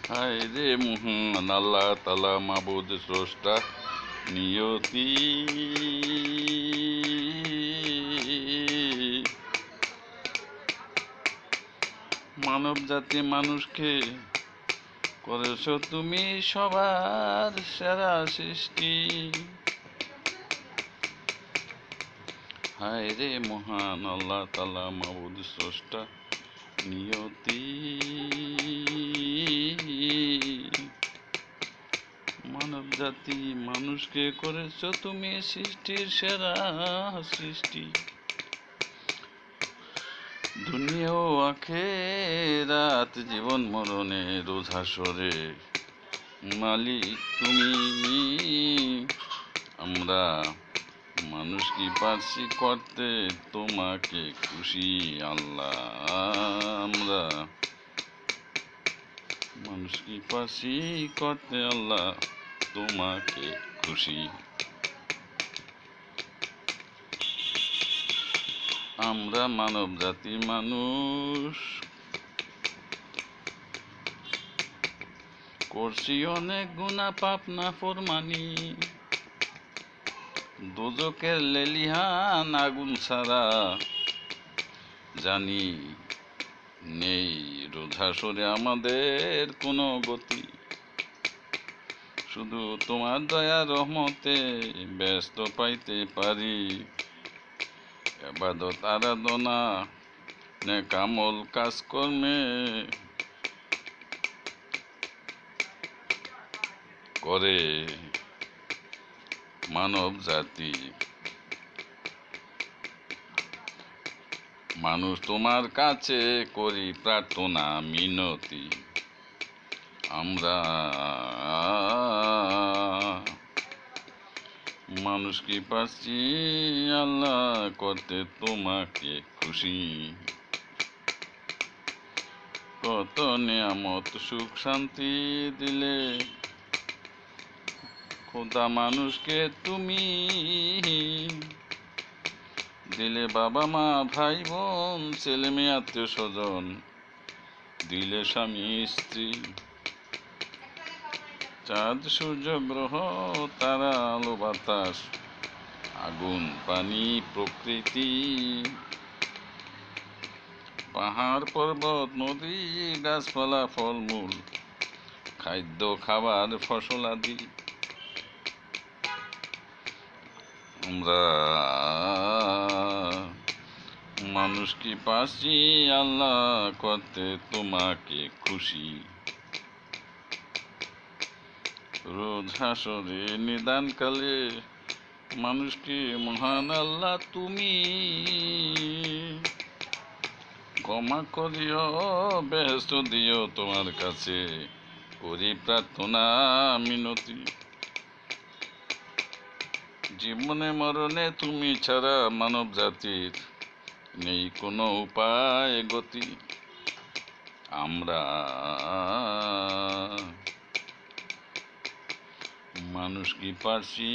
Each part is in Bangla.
হায় রে মহান আল্লাহ তাআলা মাবুদ স্রষ্টা নিয়তি। মানব জাতি মানুষকে করেছ তুমি সবার সেরা সৃষ্টি। হায় রে মহান আল্লাহ তাআলা মাবুদ স্রষ্টা নিয়তি। মানব জাতি মানুষকে করেছ তুমি সৃষ্টির সেরা সৃষ্টি। দুনিয়া ও আখিরাত জীবন মরণে রোজ হাসরে মালিক তুমি। আমরা মানুষ কি পারছি করতে তোমাকে খুশি আল্লাহ। আমরা মানুষ কি পারছি করতে আল্লাহ তোমাকে খুশি। আমরা মানব জাতি মানুষ করছি অনেক গুনাহ পাপ নাফরমানি। দোজখের লেলিহান আগুন ছাড়া জানি নেই রোজ হাসরে আমাদের কোনো গতি। শুধু তোমার দয়া রহমতে ব্যস্ত পাইতে পারি ইবাদত আরাধনা নেক আমল কাজকর্মে করে মানব জাতি। মানুষ তোমার কাছে করি প্রার্থনা মিনতি। আমরা মানুষ কি পারছি আল্লাহ করতে তোমাকে খুশি। কত নিয়ামত সুখ শান্তি দিলে খোদা মানুষকে তুমি। দিলে বাবা মা ভাই বোন ছেলে মেয়ে আত্মীয় স্বজন, দিলে স্বামী স্ত্রী, চাঁদ সূর্য গ্রহ তারা আলো বাতাস আগুন পানি প্রকৃতি, পাহাড় পর্বত নদী গাছপালা ফলমূল খাদ্য খাবার ফসল আদি। আমরা মানুষ কি পারছি আল্লাহ করতে তোমাকে খুশি। রোজ হাসরে নিদান কালে মানুষকে মহান আল্লাহ তুমি ক্ষমা করিও বেহেশত দিও তোমার কাছে করি প্রার্থনা মিনতি। জীবনে মরণে তুমি ছাড়া মানব জাতির নেই কোনো উপায় গতি। আমরা মানুষ কি পারছি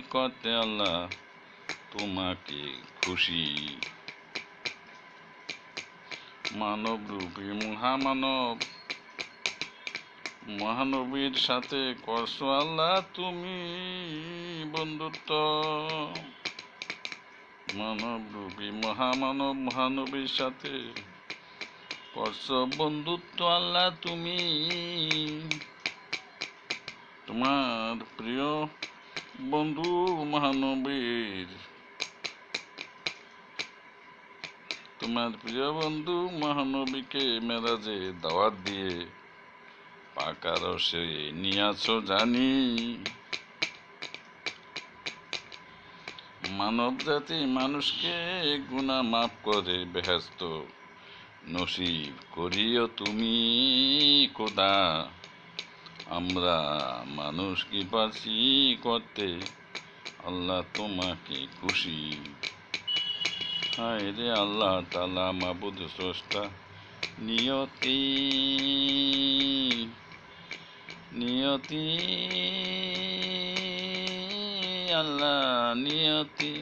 করতে আল্লাহ তোমাকে খুশি। মানব রূপী মহামানব মহানবীর সাথে করছো আল্লাহ তুমি বন্ধুত্ব। মানব রূপী মহামানব মহানবীর সাথে করছো বন্ধুত্ব আল্লাহ তুমি। তোমার প্রিয় বন্ধু মহানবীর, তোমার প্রিয় বন্ধু মহানবীকে মেরাজে দাওয়াত দিয়ে পাকা রসে নিয়াছো জানি। মানব জাতি মানুষকে গুনাহ মাফ করে বেহেশত নসিব করিও তুমি খোদা। আমরা মানুষ কি পারছি করতে আল্লাহ তোমাকে খুশি। হায় রে আল্লাহ তাআলা মাবুদ স্রষ্টা নিয়তি। নিয়তি আল্লাহ নিয়তি।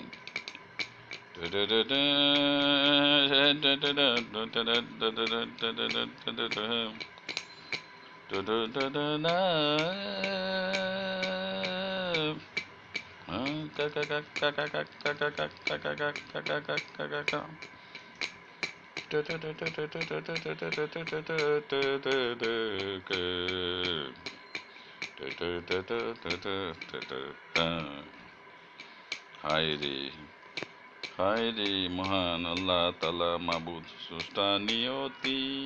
Da-da-da-da-da. হায় রে, হায় রে, মহান আল্লাহ তাআলা মাবুদ স্রষ্টা নিয়তি।